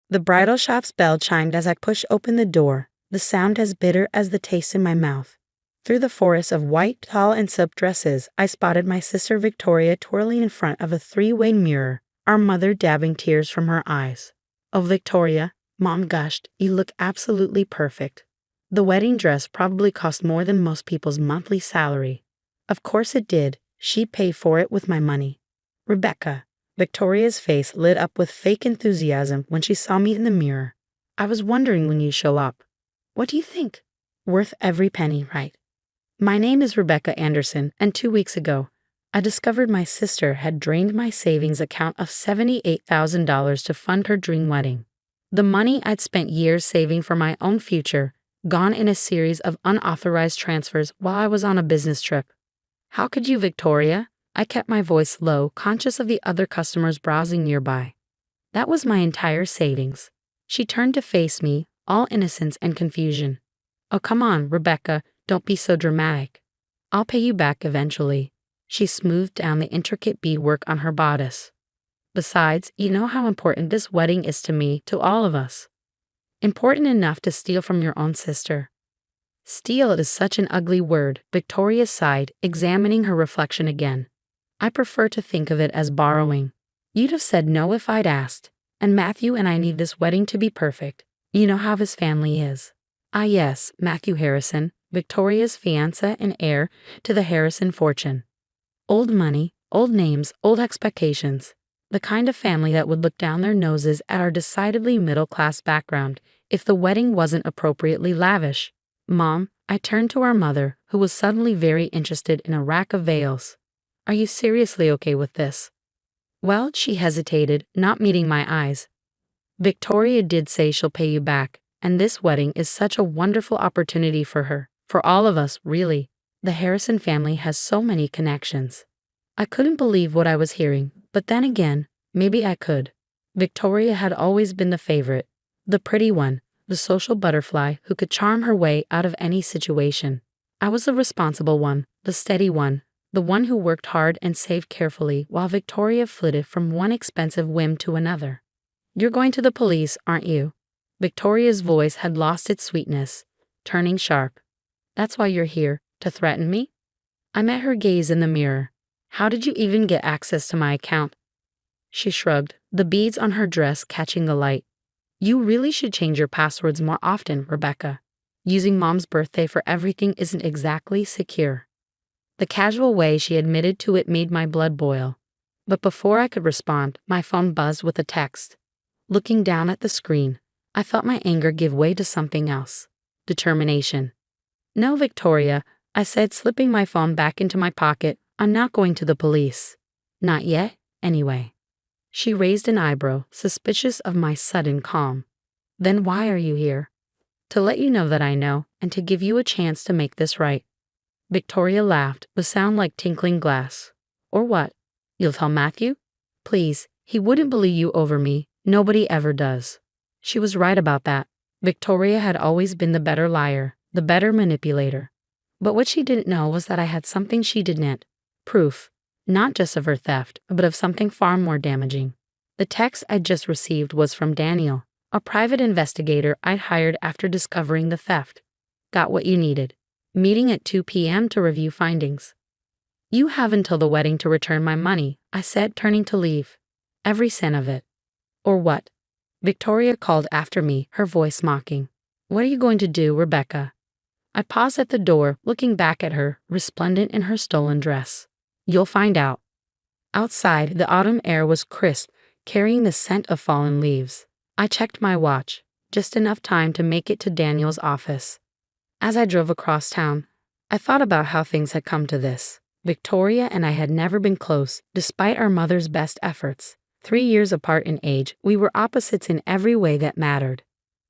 The bridal shop's bell chimed as I pushed open the door, the sound as bitter as the taste in my mouth. Through the forest of white, tall, and silk dresses, I spotted my sister Victoria twirling in front of a three-way mirror, our mother dabbing tears from her eyes. "Oh, Victoria," Mom gushed, "you look absolutely perfect." The wedding dress probably cost more than most people's monthly salary. Of course it did. She paid for it with my money. "Rebecca." Victoria's face lit up with fake enthusiasm when she saw me in the mirror. "I was wondering when you show up. What do you think?" "Worth every penny, right?" My name is Rebecca Anderson, and 2 weeks ago, I discovered my sister had drained my savings account of $78,000 to fund her dream wedding. The money I'd spent years saving for my own future, gone in a series of unauthorized transfers while I was on a business trip. "How could you, Victoria?" I kept my voice low, conscious of the other customers browsing nearby. "That was my entire savings." She turned to face me, all innocence and confusion. "Oh, come on, Rebecca, don't be so dramatic. I'll pay you back eventually." She smoothed down the intricate beadwork on her bodice. "Besides, you know how important this wedding is to me, to all of us. Important enough to steal from your own sister." "Steal is such an ugly word," Victoria sighed, examining her reflection again. "I prefer to think of it as borrowing. You'd have said no if I'd asked. And Matthew and I need this wedding to be perfect. You know how his family is." "Ah yes, Matthew Harrison, Victoria's fiancé and heir to the Harrison fortune. Old money, old names, old expectations. The kind of family that would look down their noses at our decidedly middle-class background if the wedding wasn't appropriately lavish." "Mom," I turned to our mother, who was suddenly very interested in a rack of veils. "Are you seriously okay with this?" "Well," she hesitated, not meeting my eyes. "Victoria did say she'll pay you back, and this wedding is such a wonderful opportunity for her, for all of us, really. The Harrison family has so many connections." I couldn't believe what I was hearing, but then again, maybe I could. Victoria had always been the favorite, the pretty one, the social butterfly who could charm her way out of any situation. I was the responsible one, the steady one, the one who worked hard and saved carefully while Victoria flitted from one expensive whim to another. "You're going to the police, aren't you?" Victoria's voice had lost its sweetness, turning sharp. "That's why you're here, to threaten me?" I met her gaze in the mirror. "How did you even get access to my account?" She shrugged, the beads on her dress catching the light. "You really should change your passwords more often, Rebecca. Using Mom's birthday for everything isn't exactly secure." The casual way she admitted to it made my blood boil. But before I could respond, my phone buzzed with a text. Looking down at the screen, I felt my anger give way to something else. Determination. "No, Victoria," I said, slipping my phone back into my pocket. "I'm not going to the police. Not yet, anyway." She raised an eyebrow, suspicious of my sudden calm. "Then why are you here?" "To let you know that I know, and to give you a chance to make this right." Victoria laughed, with sound like tinkling glass. "Or what? You'll tell Matthew?" "Please, he wouldn't believe you over me. Nobody ever does." She was right about that. Victoria had always been the better liar, the better manipulator. But what she didn't know was that I had something she didn't. Proof. Not just of her theft, but of something far more damaging. The text I'd just received was from Daniel, a private investigator I'd hired after discovering the theft. "Got what you needed. Meeting at 2 p.m. to review findings." "You have until the wedding to return my money," I said, turning to leave. "Every cent of it." "Or what?" Victoria called after me, her voice mocking. "What are you going to do, Rebecca?" I paused at the door, looking back at her, resplendent in her stolen dress. "You'll find out." Outside, the autumn air was crisp, carrying the scent of fallen leaves. I checked my watch, just enough time to make it to Daniel's office. As I drove across town, I thought about how things had come to this. Victoria and I had never been close, despite our mother's best efforts. 3 years apart in age, we were opposites in every way that mattered.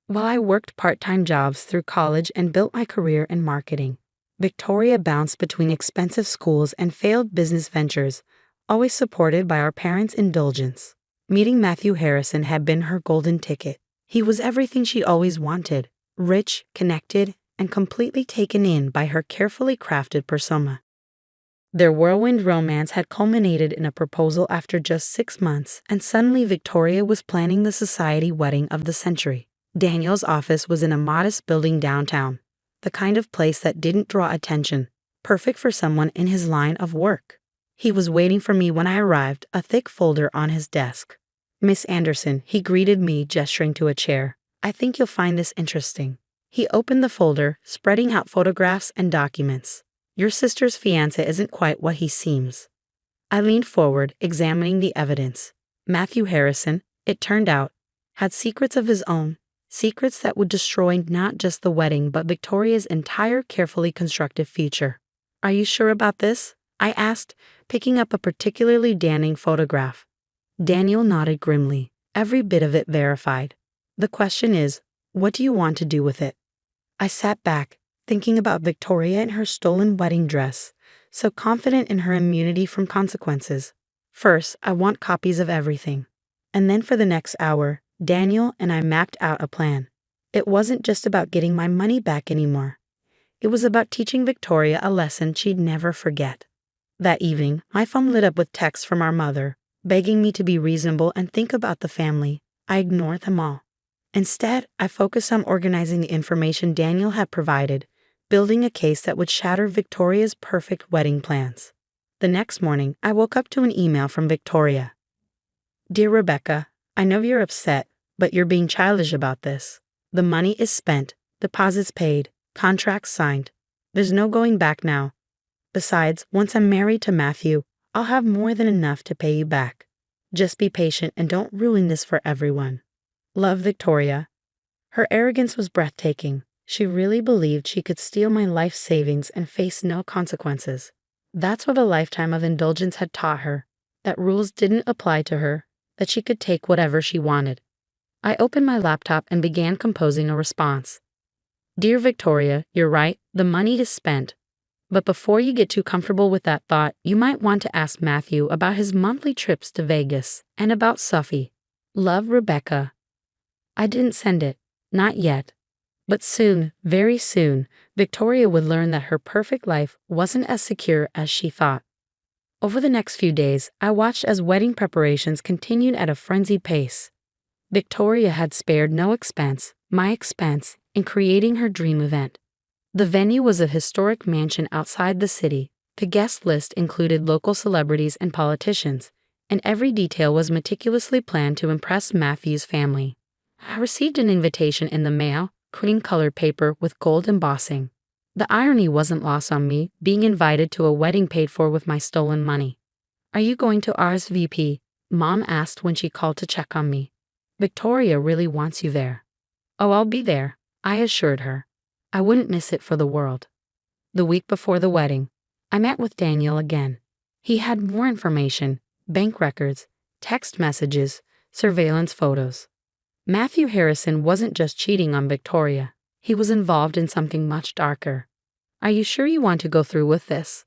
While I worked part-time jobs through college and built my career in marketing, Victoria bounced between expensive schools and failed business ventures, always supported by our parents' indulgence. Meeting Matthew Harrison had been her golden ticket. He was everything she always wanted, rich, connected, and completely taken in by her carefully crafted persona. Their whirlwind romance had culminated in a proposal after just 6 months, and suddenly Victoria was planning the society wedding of the century. Daniel's office was in a modest building downtown, the kind of place that didn't draw attention, perfect for someone in his line of work. He was waiting for me when I arrived, a thick folder on his desk. "Miss Anderson," he greeted me, gesturing to a chair. "I think you'll find this interesting." He opened the folder, spreading out photographs and documents. "Your sister's fiancé isn't quite what he seems." I leaned forward, examining the evidence. Matthew Harrison, it turned out, had secrets of his own, secrets that would destroy not just the wedding but Victoria's entire carefully constructed future. "Are you sure about this?" I asked, picking up a particularly damning photograph. Daniel nodded grimly, every bit of it verified. "The question is, what do you want to do with it?" I sat back, thinking about Victoria in her stolen wedding dress, so confident in her immunity from consequences. First, I want copies of everything. And then for the next hour, Daniel and I mapped out a plan. It wasn't just about getting my money back anymore. It was about teaching Victoria a lesson she'd never forget. That evening, my phone lit up with texts from our mother, begging me to be reasonable and think about the family. I ignored them all. Instead, I focused on organizing the information Daniel had provided, building a case that would shatter Victoria's perfect wedding plans. The next morning, I woke up to an email from Victoria. "Dear Rebecca, I know you're upset, but you're being childish about this. The money is spent, deposits paid, contracts signed. There's no going back now. Besides, once I'm married to Matthew, I'll have more than enough to pay you back. Just be patient and don't ruin this for everyone. Love, Victoria." Her arrogance was breathtaking. She really believed she could steal my life savings and face no consequences. That's what a lifetime of indulgence had taught her, that rules didn't apply to her, that she could take whatever she wanted. I opened my laptop and began composing a response. "Dear Victoria, you're right, the money is spent. But before you get too comfortable with that thought, you might want to ask Matthew about his monthly trips to Vegas and about Sophie. Love, Rebecca." I didn't send it. Not yet. But soon, very soon, Victoria would learn that her perfect life wasn't as secure as she thought. Over the next few days, I watched as wedding preparations continued at a frenzied pace. Victoria had spared no expense, my expense, in creating her dream event. The venue was a historic mansion outside the city. The guest list included local celebrities and politicians, and every detail was meticulously planned to impress Matthew's family. I received an invitation in the mail, cream-colored paper with gold embossing. The irony wasn't lost on me, being invited to a wedding paid for with my stolen money. "Are you going to RSVP?" Mom asked when she called to check on me. "Victoria really wants you there." "Oh, I'll be there," I assured her. I wouldn't miss it for the world. The week before the wedding, I met with Daniel again. He had more information, bank records, text messages, surveillance photos. Matthew Harrison wasn't just cheating on Victoria. He was involved in something much darker. "Are you sure you want to go through with this?"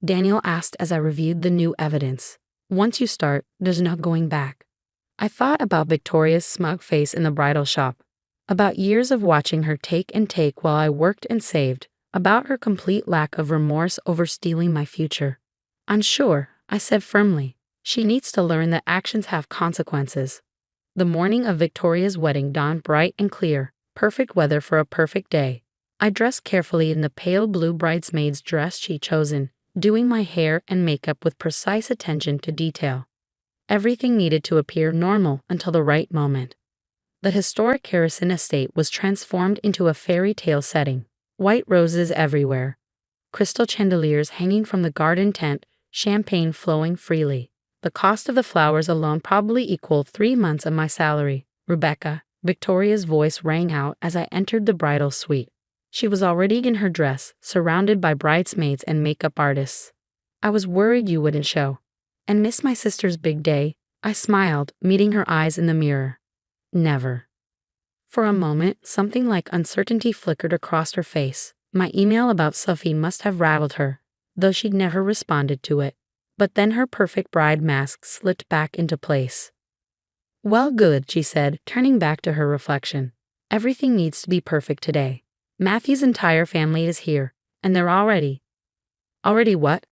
Daniel asked as I reviewed the new evidence. "Once you start, there's no going back." I thought about Victoria's smug face in the bridal shop, about years of watching her take and take while I worked and saved, about her complete lack of remorse over stealing my future. "Unsure," I said firmly. "She needs to learn that actions have consequences." The morning of Victoria's wedding dawned bright and clear, perfect weather for a perfect day. I dressed carefully in the pale blue bridesmaid's dress she'd chosen, doing my hair and makeup with precise attention to detail. Everything needed to appear normal until the right moment. The historic Harrison estate was transformed into a fairy tale setting. White roses everywhere, crystal chandeliers hanging from the garden tent, champagne flowing freely. The cost of the flowers alone probably equaled 3 months of my salary. "Rebecca," Victoria's voice rang out as I entered the bridal suite. She was already in her dress, surrounded by bridesmaids and makeup artists. "I was worried you wouldn't show." "And miss my sister's big day?" I smiled, meeting her eyes in the mirror. "Never." For a moment, something like uncertainty flickered across her face. My email about Sophie must have rattled her, though she'd never responded to it. But then her perfect bride mask slipped back into place. "Well, good," she said, turning back to her reflection. "Everything needs to be perfect today. Matthew's entire family is here, and they're already." "Already what?"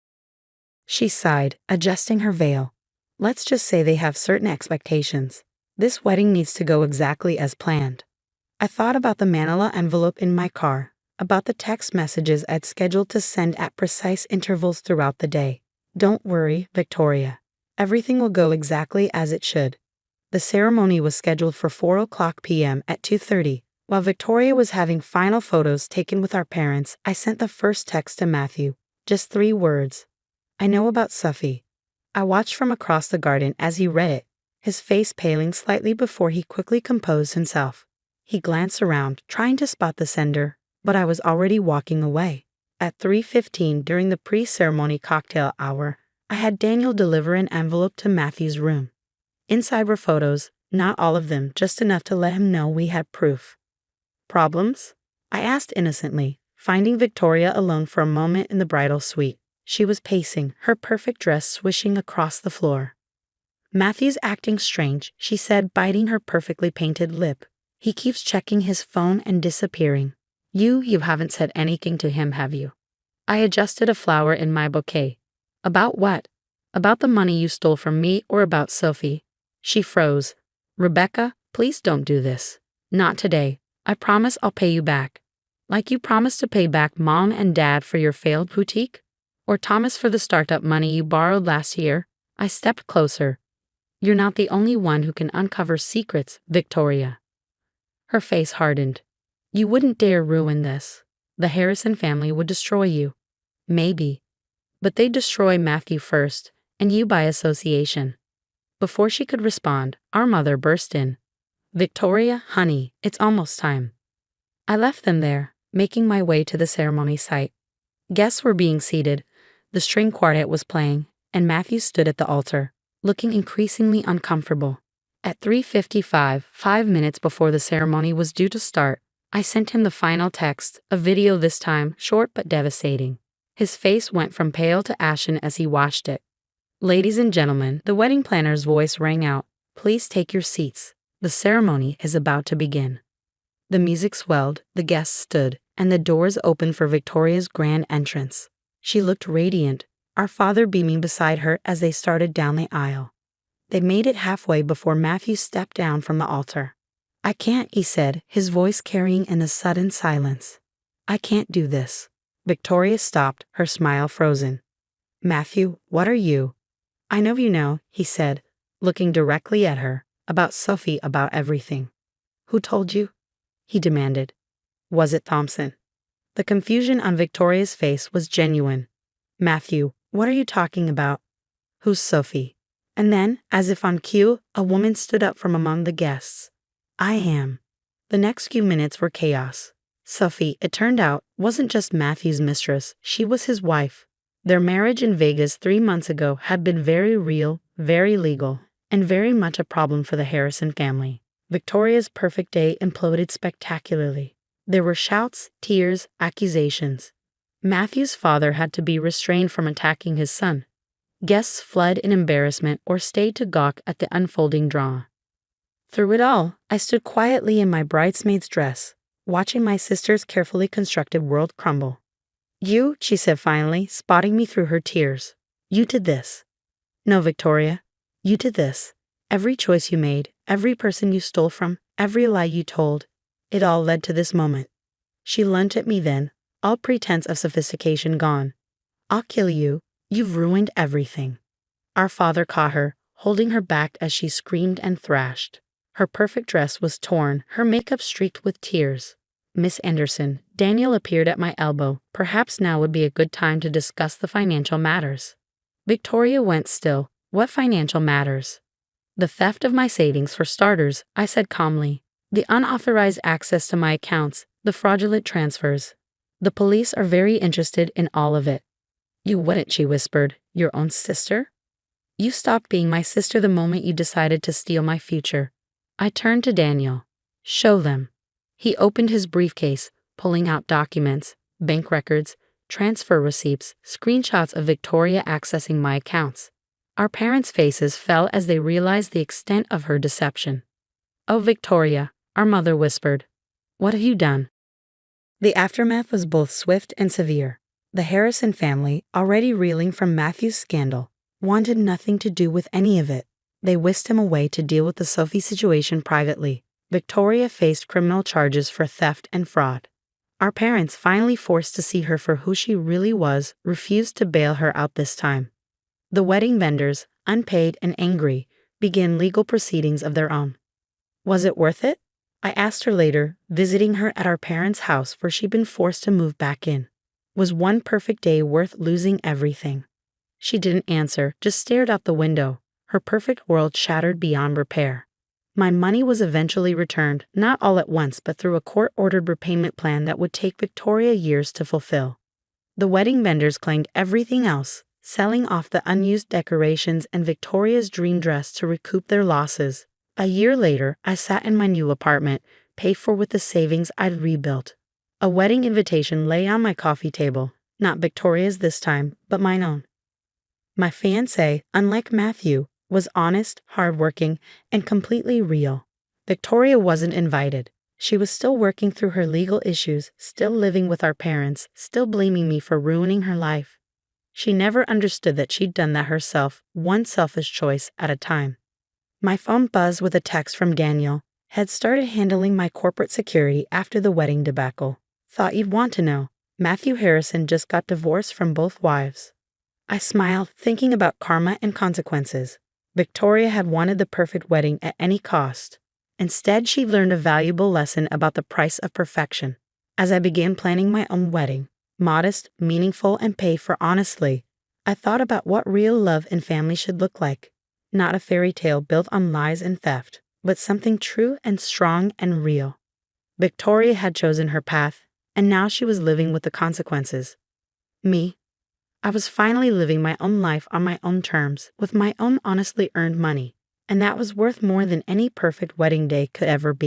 She sighed, adjusting her veil. Let's just say they have certain expectations. This wedding needs to go exactly as planned. I thought about the manila envelope in my car, about the text messages I'd scheduled to send at precise intervals throughout the day. Don't worry, Victoria. Everything will go exactly as it should. The ceremony was scheduled for 4 p.m. at 2:30. While Victoria was having final photos taken with our parents, I sent the first text to Matthew. Just 3 words. I know about Sophie. I watched from across the garden as he read it, his face paling slightly before he quickly composed himself. He glanced around, trying to spot the sender, but I was already walking away. At 3:15 during the pre-ceremony cocktail hour, I had Daniel deliver an envelope to Matthew's room. Inside were photos, not all of them, just enough to let him know we had proof. Problems? I asked innocently, finding Victoria alone for a moment in the bridal suite. She was pacing, her perfect dress swishing across the floor. Matthew's acting strange, she said, biting her perfectly painted lip. He keeps checking his phone and disappearing. You haven't said anything to him, have you? I adjusted a flower in my bouquet. About what? About the money you stole from me or about Sophie? She froze. Rebecca, please don't do this. Not today. I promise I'll pay you back. Like you promised to pay back Mom and Dad for your failed boutique? Or Thomas for the startup money you borrowed last year? I stepped closer. You're not the only one who can uncover secrets, Victoria. Her face hardened. You wouldn't dare ruin this. The Harrison family would destroy you. Maybe. But they'd destroy Matthew first, and you by association. Before she could respond, our mother burst in. Victoria, honey, it's almost time. I left them there, making my way to the ceremony site. Guests were being seated, the string quartet was playing, and Matthew stood at the altar, looking increasingly uncomfortable. At 3:55, 5 minutes before the ceremony was due to start, I sent him the final text, a video this time, short but devastating. His face went from pale to ashen as he watched it. Ladies and gentlemen, the wedding planner's voice rang out. Please take your seats. The ceremony is about to begin. The music swelled, the guests stood, and the doors opened for Victoria's grand entrance. She looked radiant, our father beaming beside her as they started down the aisle. They made it halfway before Matthew stepped down from the altar. I can't, he said, his voice carrying in a sudden silence. I can't do this. Victoria stopped, her smile frozen. Matthew, what are you? I know you know, he said, looking directly at her, about Sophie, about everything. Who told you? He demanded. Was it Thompson? The confusion on Victoria's face was genuine. Matthew, what are you talking about? Who's Sophie? And then, as if on cue, a woman stood up from among the guests. I am. The next few minutes were chaos. Sophie, it turned out, wasn't just Matthew's mistress, she was his wife. Their marriage in Vegas 3 months ago had been very real, very legal, and very much a problem for the Harrison family. Victoria's perfect day imploded spectacularly. There were shouts, tears, accusations. Matthew's father had to be restrained from attacking his son. Guests fled in embarrassment or stayed to gawk at the unfolding drama. Through it all, I stood quietly in my bridesmaid's dress, watching my sister's carefully constructed world crumble. You, she said finally, spotting me through her tears. You did this. No, Victoria. You did this. Every choice you made, every person you stole from, every lie you told, it all led to this moment. She lunged at me then, all pretense of sophistication gone. I'll kill you. You've ruined everything. Our father caught her, holding her back as she screamed and thrashed. Her perfect dress was torn, her makeup streaked with tears. Miss Anderson, Daniel appeared at my elbow. Perhaps now would be a good time to discuss the financial matters. Victoria went still. What financial matters? The theft of my savings, for starters, I said calmly. The unauthorized access to my accounts, the fraudulent transfers. The police are very interested in all of it. You wouldn't, she whispered. Your own sister? You stopped being my sister the moment you decided to steal my future. I turned to Daniel. Show them. He opened his briefcase, pulling out documents, bank records, transfer receipts, screenshots of Victoria accessing my accounts. Our parents' faces fell as they realized the extent of her deception. Oh, Victoria, our mother whispered. What have you done? The aftermath was both swift and severe. The Harrison family, already reeling from Matthew's scandal, wanted nothing to do with any of it. They whisked him away to deal with the Sophie situation privately. Victoria faced criminal charges for theft and fraud. Our parents, finally forced to see her for who she really was, refused to bail her out this time. The wedding vendors, unpaid and angry, began legal proceedings of their own. Was it worth it? I asked her later, visiting her at our parents' house where she'd been forced to move back in. Was one perfect day worth losing everything? She didn't answer, just stared out the window, her perfect world shattered beyond repair. My money was eventually returned, not all at once but through a court-ordered repayment plan that would take Victoria years to fulfill. The wedding vendors claimed everything else, selling off the unused decorations and Victoria's dream dress to recoup their losses. A year later, I sat in my new apartment, paid for with the savings I'd rebuilt. A wedding invitation lay on my coffee table, not Victoria's this time, but mine own. My fiancé, unlike Matthew, was honest, hardworking, and completely real. Victoria wasn't invited. She was still working through her legal issues, still living with our parents, still blaming me for ruining her life. She never understood that she'd done that herself, one selfish choice at a time. My phone buzzed with a text from Daniel. Had started handling my corporate security after the wedding debacle. Thought you'd want to know. Matthew Harrison just got divorced from both wives. I smiled, thinking about karma and consequences. Victoria had wanted the perfect wedding at any cost. Instead, she learned a valuable lesson about the price of perfection. As I began planning my own wedding, modest, meaningful, and paid for honestly, I thought about what real love and family should look like. Not a fairy tale built on lies and theft, but something true and strong and real. Victoria had chosen her path, and now she was living with the consequences. Me, I was finally living my own life on my own terms, with my own honestly earned money, and that was worth more than any perfect wedding day could ever be.